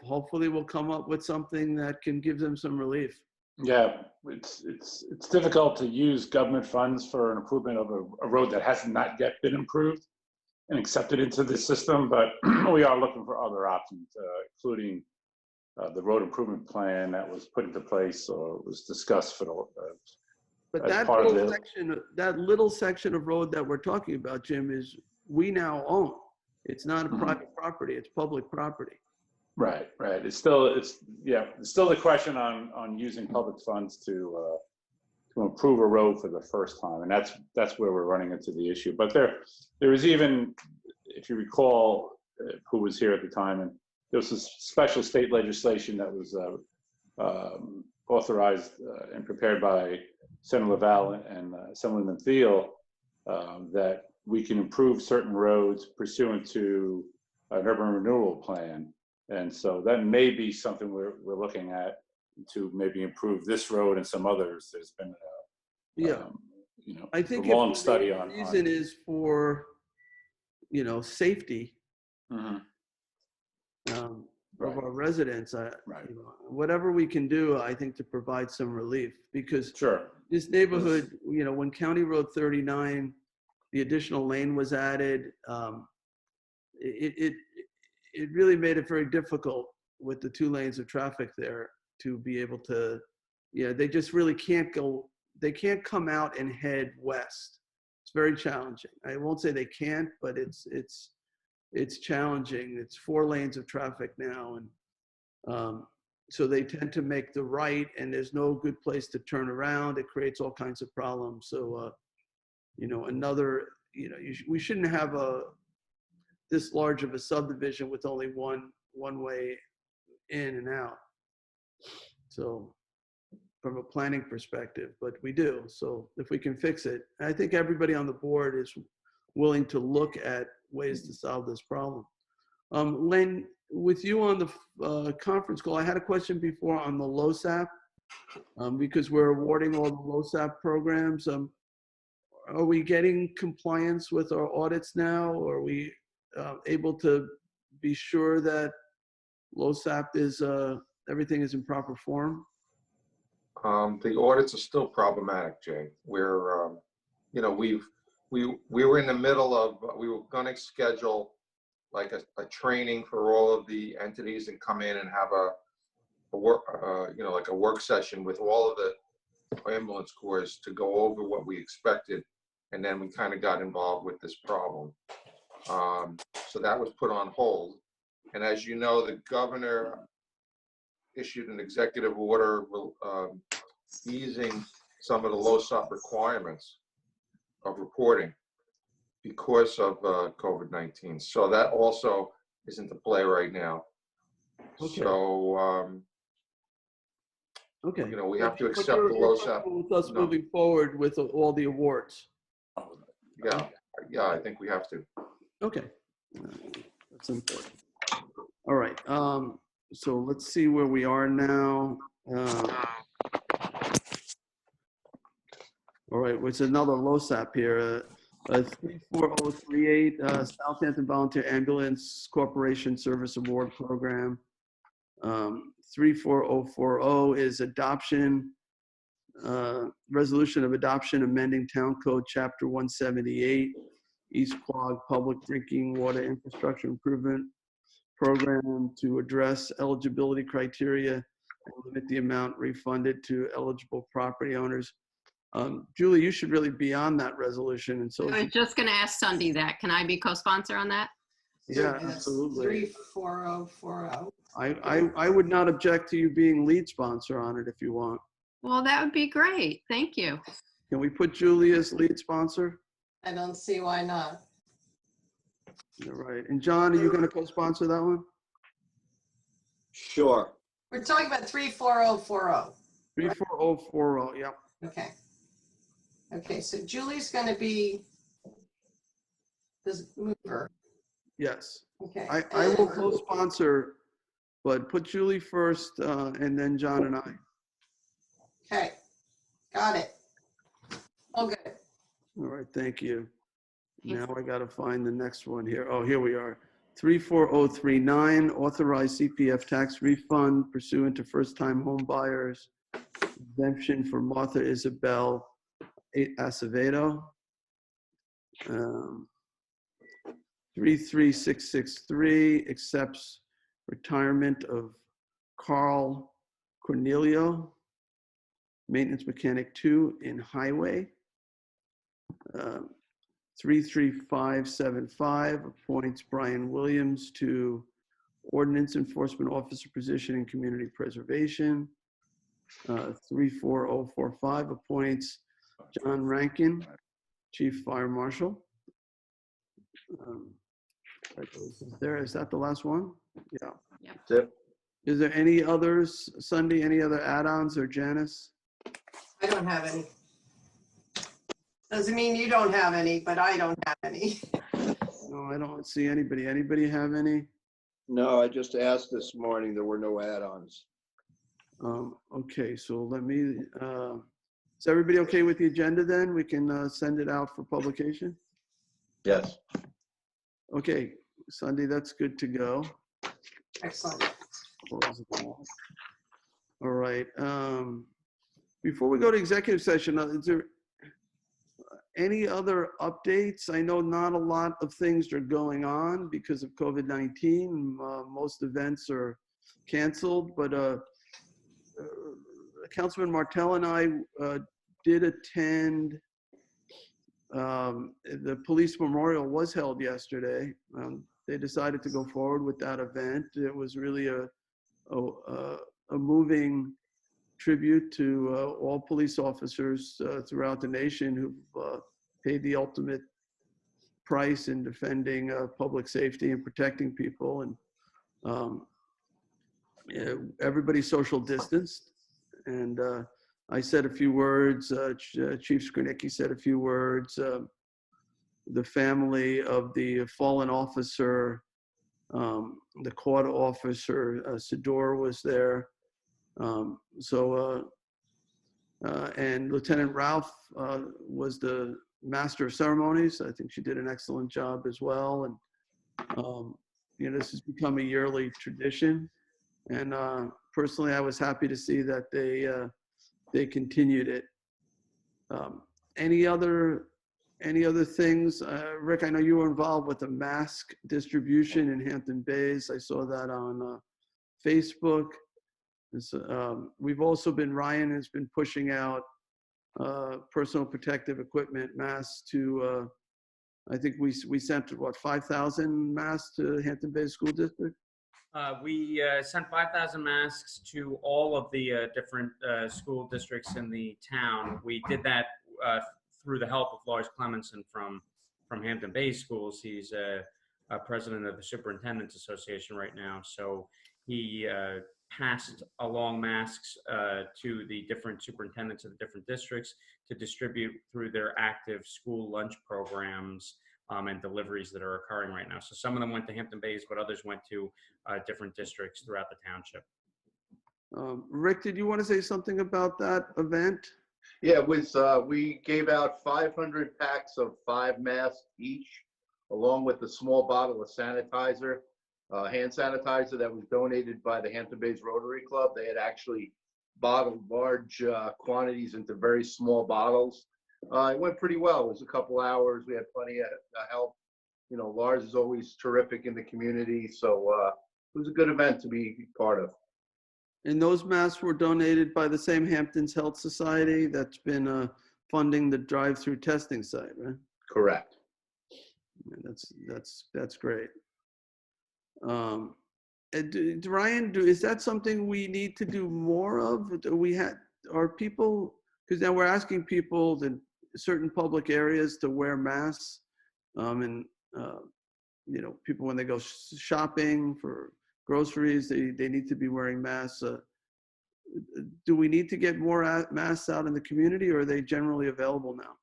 hopefully we'll come up with something that can give them some relief. Yeah, it's difficult to use government funds for an improvement of a road that has not yet been improved and accepted into the system, but we are looking for other options, including the road improvement plan that was put into place or was discussed for the. But that little section of road that we're talking about, Jim, is we now own. It's not a private property; it's public property. Right. It's still the question on using public funds to improve a road for the first time, and that's where we're running into the issue. But there was even, if you recall, who was here at the time, and there was this special state legislation that was authorized and prepared by Senator Laval and Assemblyman Thiel, that we can improve certain roads pursuant to an urban renewal plan. And so that may be something we're looking at to maybe improve this road and some others. There's been I think a long study on. The reason is for safety. Of our residents, whatever we can do, I think, to provide some relief, because this neighborhood, when County Road 39, the additional lane was added, it really made it very difficult with the 2 lanes of traffic there to be able to, they just really can't go, they can't come out and head west. It's very challenging. I won't say they can't, but it's challenging. It's 4 lanes of traffic now. And so they tend to make the right, and there's no good place to turn around. It creates all kinds of problems. So, we shouldn't have this large of a subdivision with only one way in and out. So from a planning perspective, but we do. So if we can fix it, I think everybody on the board is willing to look at ways to solve this problem. Len, with you on the conference call, I had a question before on the LoSAP, because we're awarding all the LoSAP programs. Are we getting compliance with our audits now? Or are we able to be sure that LoSAP is, everything is in proper form? The audits are still problematic, Jay. We're, we were in the middle of, we were going to schedule like a training for all of the entities and come in and have a work, like a work session with all of the ambulance corps to go over what we expected And then we kind of got involved with this problem. So that was put on hold. And as you know, the governor issued an executive order easing some of the LoSAP requirements of reporting because of COVID-19. So that also is into play right now. Okay. So, Okay. you know, we have to But accept you're the LoSAP. comfortable with us No. moving forward with all the awards. Yeah, I think we have to. Okay. That's important. All right. So let's see where we are now. All right, what's another LoSAP here? 34038, Southampton Volunteer Ambulance Corporation Service Award Program. 34040 is adoption, resolution of adoption amending Town Code Chapter 178, East Quogue Public Drinking Water Infrastructure Improvement Program to address eligibility criteria and limit the amount refunded to eligible property owners. Julie, you should really be on that resolution, and so I was just going to ask Sunday that. Can I be co-sponsor on that? yeah, absolutely. 34040. I would not object to you being lead sponsor on it if you want. Well, that would be great. Thank you. Can we put Julie as lead sponsor? I don't see why not. All right. And John, are you going to co-sponsor that one? Sure. We're talking about 34040. 34040. Yep. Okay. Okay, so Julie's going to be this mover. Yes. Okay. I will co-sponsor, but put Julie first, and then John and I. Okay, got it. All good. All right. Thank you. Now I got to find the next one here. Oh, here we are. 34039, authorized CPF tax refund pursuant to first-time home buyers. Exemption for Martha Isabel Acevedo. 33663 accepts retirement of Carl Cornelio, maintenance mechanic 2 in highway. 33575 appoints Brian Williams to ordinance enforcement officer position in community preservation. 34045 appoints John Rankin, chief fire marshal. Is that the last one? Yeah. That's it. Is there any others, Sunday, any other add-ons, or Janice? I don't have any. Doesn't mean you don't have any, but I don't have any. No, I don't see anybody. Anybody have any? No, I just asked this morning. There were no add-ons. Okay, so let me, is everybody okay with the agenda then? We can send it out for publication? Yes. Okay, Sunday, that's good to go. Excellent. Close it all. All right. Before we go to executive session, is there any other updates? I know not a lot of things are going on because of COVID-19. Most events are canceled, but Councilman Martell and I did attend. The police memorial was held yesterday. They decided to go forward with that event. It was really a moving tribute to all police officers throughout the nation who've paid the ultimate price in defending public safety and protecting people. And everybody social distanced. And I said a few words. Chief Skrnicki said a few words. The family of the fallen officer, the court officer, Sador, was there. And Lieutenant Ralph was the master of ceremonies. I think she did an excellent job as well. And you know, this has become a yearly tradition. And personally, I was happy to see that they continued it. Any other things? Rick, I know you were involved with the mask distribution in Hampton Bays. I saw that on Facebook. We've also been, Ryan has been pushing out personal protective equipment masks to, I think we sent, what, 5,000 masks to Hampton Bay School District? We sent 5,000 masks to all of the different school districts in the town. We did that through the help of Lars Clemenson from Hampton Bay Schools. He's president of the Superintendent's Association right now. So he passed along masks to the different superintendents of the different districts to distribute through their active school lunch programs and deliveries that are occurring right now. So some of them went to Hampton Bays, but others went to different districts throughout the township. Rick, did you want to say something about that event? Yeah, it was, we gave out 500 packs of 5 masks each, along with a small bottle of sanitizer, hand sanitizer that was donated by the Hampton Bays Rotary Club. They had actually bottled large quantities into very small bottles. It went pretty well. It was a couple hours. We had plenty of help. You know, Lars is always terrific in the community. So it was a good event to be part of. And those masks were donated by the same Hamptons Health Society that's been funding the drive-through testing site, right? Correct. Yeah, that's great. Ryan, is that something we need to do more of? Are people, because now we're asking people in certain public areas to wear masks, and you know, people when they go shopping for groceries, they need to be wearing masks. Do we need to get more masks out in the community, or are they generally available now?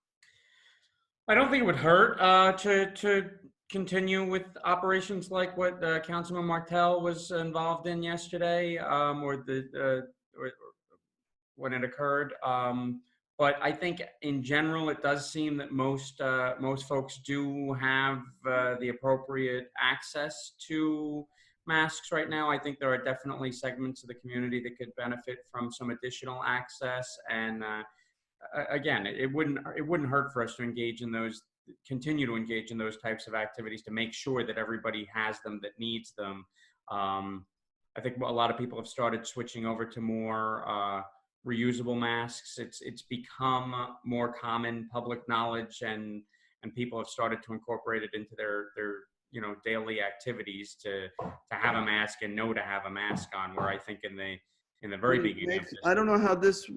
I don't think it would hurt to continue with operations like what Councilman Martell was involved in yesterday, or when it occurred. But I think in general, it does seem that most folks do have the appropriate access to masks right now. I think there are definitely segments of the community that could benefit from some additional access. And again, it wouldn't hurt for us to continue to engage in those types of activities to make sure that everybody has them that needs them. I think a lot of people have started switching over to more reusable masks. It's become more common public knowledge, and people have started to incorporate it into their daily activities to have a mask and know to have a mask on, where I think in the very beginning. I don't know how this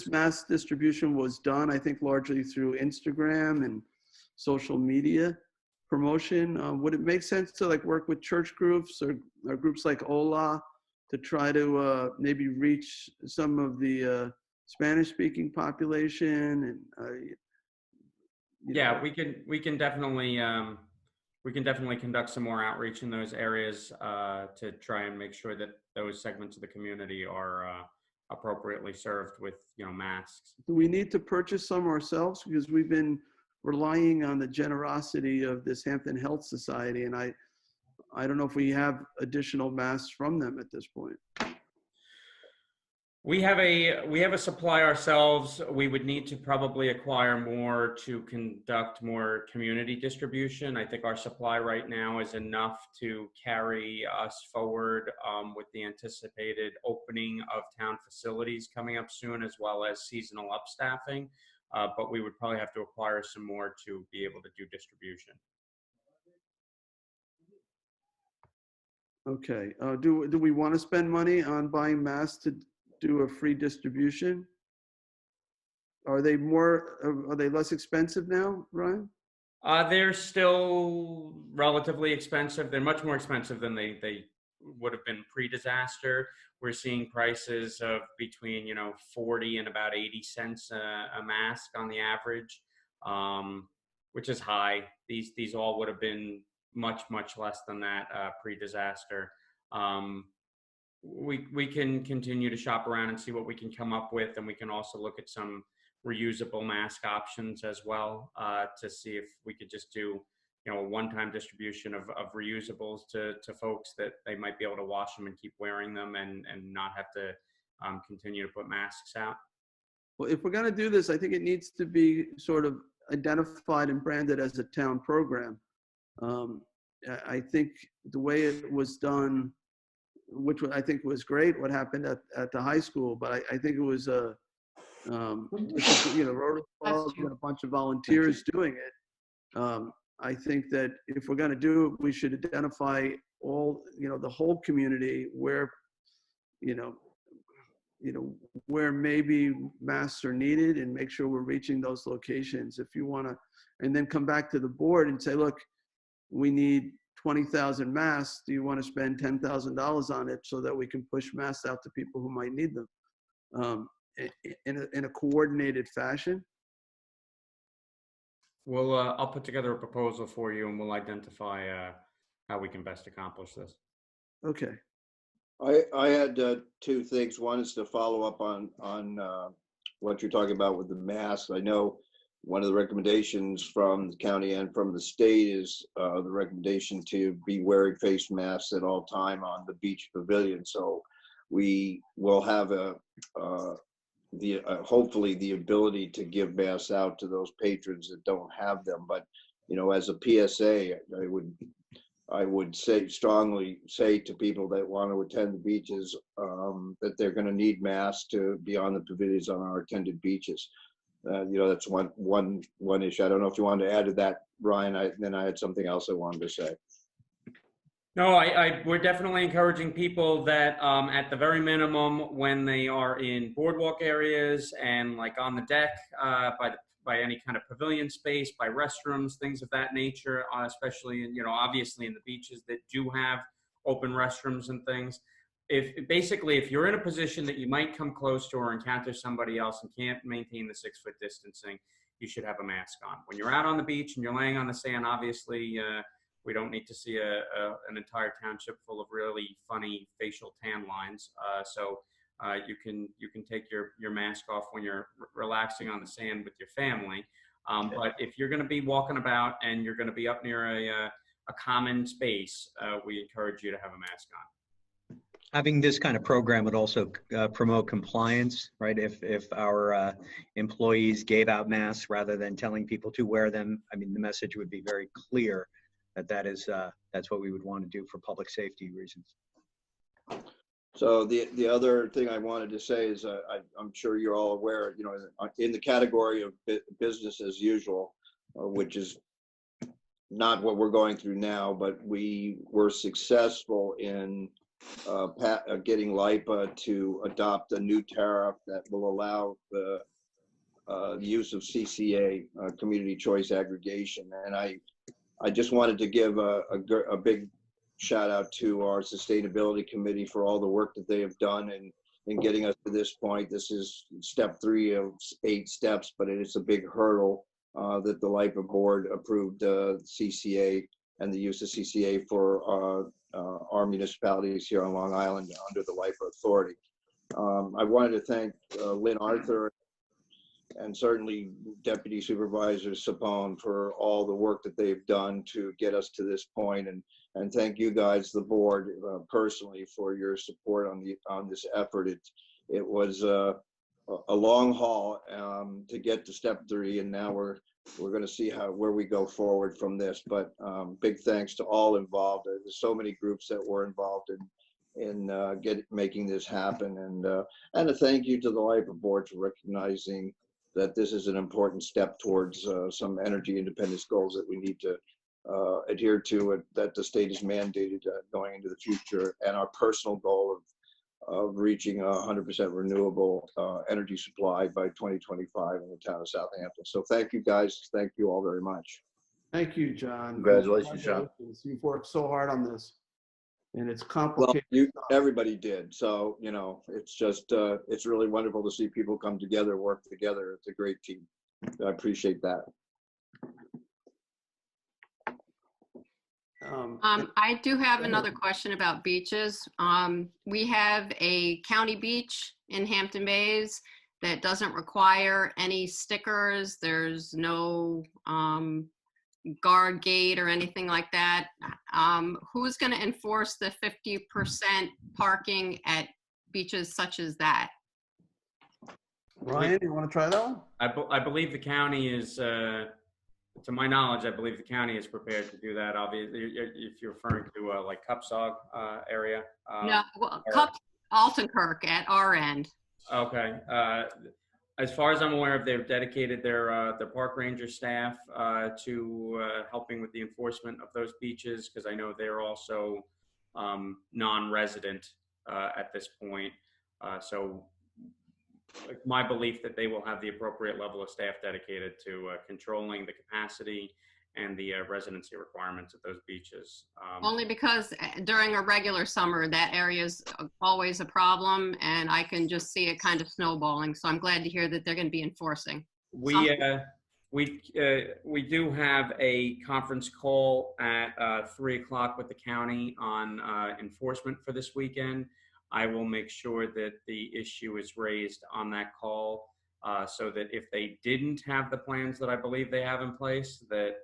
mass distribution was done. I think largely through Instagram and social media promotion. Would it make sense to like work with church groups or groups like Ola to try to maybe reach some of the Spanish-speaking population? And yeah, we can definitely conduct some more outreach in those areas to try and make sure that those segments of the community are appropriately served with masks. Do we need to purchase some ourselves, because we've been relying on the generosity of this Hampton Health Society, and I don't know if we have additional masks from them at this point. We have a supply ourselves. We would need to probably acquire more to conduct more community distribution. I think our supply right now is enough to carry us forward with the anticipated opening of town facilities coming up soon, as well as seasonal upstaffing. But we would probably have to acquire some more to be able to do distribution. Okay. Do we want to spend money on buying masks to do a free distribution? Are they less expensive now, Ryan? They're still relatively expensive. They're much more expensive than they would have been pre-disaster. We're seeing prices of between 40 and about 80 cents a mask on the average, which is high. These all would have been much less than that pre-disaster. We can continue to shop around and see what we can come up with, and we can also look at some reusable mask options as well to see if we could just do a one-time distribution of reusables to folks that they might be able to wash them and keep wearing them and not have to continue to put masks out. Well, if we're going to do this, I think it needs to be sort of identified and branded as a town program. I think the way it was done, which I think was great, what happened at the high school, but I think it was Rotary Club and a bunch of volunteers doing it. I think that if we're going to do it, we should identify all, the whole community where, where maybe masks are needed, and make sure we're reaching those locations. If you want to, and then come back to the board and say, look, we need 20,000 masks. Do you want to spend $10,000 on it so that we can push masks out to people who might need them in a coordinated fashion? Well, I'll put together a proposal for you, and we'll identify how we can best accomplish this. Okay. I had two things. One is to follow up on what you're talking about with the masks. I know one of the recommendations from the county and from the state is the recommendation to be wearing face masks at all time on the beach pavilion. So we will have hopefully the ability to give masks out to those patrons that don't have them. But as a PSA, I would strongly say to people that want to attend the beaches that they're going to need masks to be on the pavilions on our attended beaches. That's one issue. I don't know if you wanted to add to that, Ryan. Then I had something else I wanted to say. No, we're definitely encouraging people that at the very minimum, when they are in boardwalk areas and like on the deck by any kind of pavilion space, by restrooms, things of that nature, especially obviously in the beaches that do have open restrooms and things. If you're in a position that you might come close to or encounter somebody else and can't maintain the 6-foot distancing, you should have a mask on. When you're out on the beach and you're laying on the sand, obviously we don't need to see an entire township full of really funny facial tan lines. So you can take your mask off when you're relaxing on the sand with your family. But if you're going to be walking about and you're going to be up near a common space, we encourage you to have a mask on. Having this kind of program would also promote compliance, right? If our employees gave out masks rather than telling people to wear them, I mean, the message would be very clear that's what we would want to do for public safety reasons. So the other thing I wanted to say is I'm sure you're all aware, in the category of business as usual, which is not what we're going through now, but we were successful in getting LIPA to adopt a new tariff that will allow the use of CCA, community choice aggregation. And I just wanted to give a big shout out to our sustainability committee for all the work that they have done in getting us to this point. This is step 3 of 8 steps, but it is a big hurdle that the LIPA board approved CCA and the use of CCA for our municipalities here on Long Island under the LIPA authority. I wanted to thank Lynn Arthur and certainly Deputy Supervisor Sapone for all the work that they've done to get us to this point, and thank you guys, the board, personally for your support on this effort. It was a long haul to get to step 3, and now we're going to see where we go forward from this. But big thanks to all involved. There's so many groups that were involved in making this happen, and a thank you to the LIPA board for recognizing that this is an important step towards some energy independence goals that we need to adhere to, that the state has mandated going into the future, and our personal goal of reaching 100% renewable energy supply by 2025 in the town of Southampton. So thank you guys. Thank you all very much. Thank you, John. Congratulations, John. You've worked so hard on this, and it's complicated. Well, everybody did. So, it's just, it's really wonderful to see people come together, work together. It's a great team. I appreciate that. I do have another question about beaches. We have a county beach in Hampton Bays that doesn't require any stickers. There's no guard gate or anything like that. Who's going to enforce the 50% parking at beaches such as that? Ryan, you want to try that one? I believe the county is, to my knowledge, I believe the county is prepared to do that. Obviously, if you're referring to like Cupsog area. No, well, Altenkirk at our end. Okay. As far as I'm aware of, they've dedicated their park ranger staff to helping with the enforcement of those beaches, because I know they're also non-resident at this point. So my belief that they will have the appropriate level of staff dedicated to controlling the capacity and the residency requirements of those beaches. Only because during a regular summer, that area is always a problem, and I can just see it kind of snowballing. So I'm glad to hear that they're going to be enforcing. We do have a conference call at 3 o'clock with the county on enforcement for this weekend. I will make sure that the issue is raised on that call so that if they didn't have the plans that I believe they have in place, that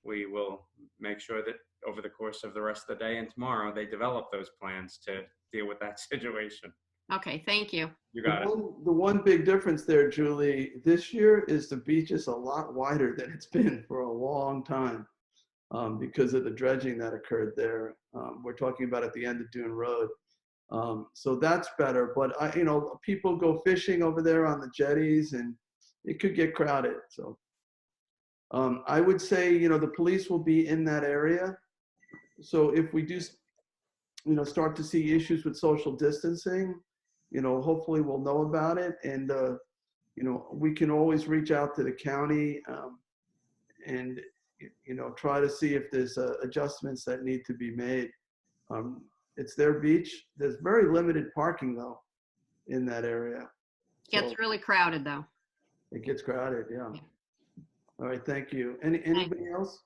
we will make sure that over the course of the rest of the day and tomorrow, they develop those plans to deal with that situation. Okay, thank you. You got it. The one big difference there, Julie, this year is the beach is a lot wider than it's been for a long time because of the dredging that occurred there. We're talking about at the end of Dune Road. So that's better, but people go fishing over there on the jetties and it could get crowded. So I would say, the police will be in that area. So if we do, start to see issues with social distancing, hopefully we'll know about it. And, we can always reach out to the county and, try to see if there's adjustments that need to be made. It's their beach. There's very limited parking though in that area. Gets really crowded though. It gets crowded, yeah. All right, thank you. Anybody else?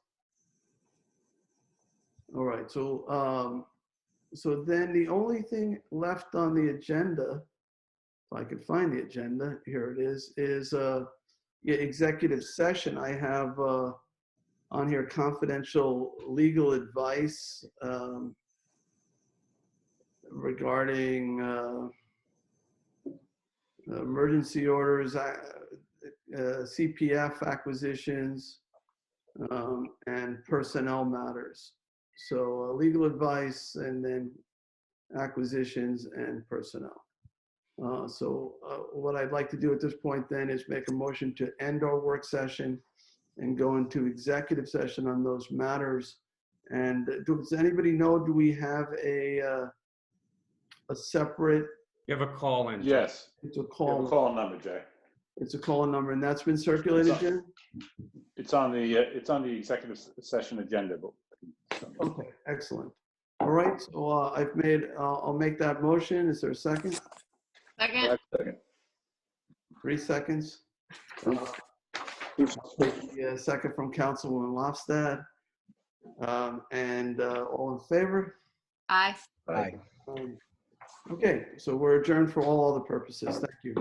All right, so so then the only thing left on the agenda, if I could find the agenda, here it is executive session. I have on here confidential legal advice regarding emergency orders, CPF acquisitions, and personnel matters. So legal advice and then acquisitions and personnel. So what I'd like to do at this point then is make a motion to end our work session and go into executive session on those matters. And does anybody know, do we have a separate? You have a call in. Yes. It's a You have call. a call number, Jay. It's a call number, and that's been circulated, Jim? It's on the executive session agenda. Okay, excellent. All right, so I'll make that motion. Is there a second? Second. 3 seconds. Yeah, second from Councilwoman Lofstad. And all in favor? Aye. Aye. Okay, so we're adjourned for all other purposes. Thank you.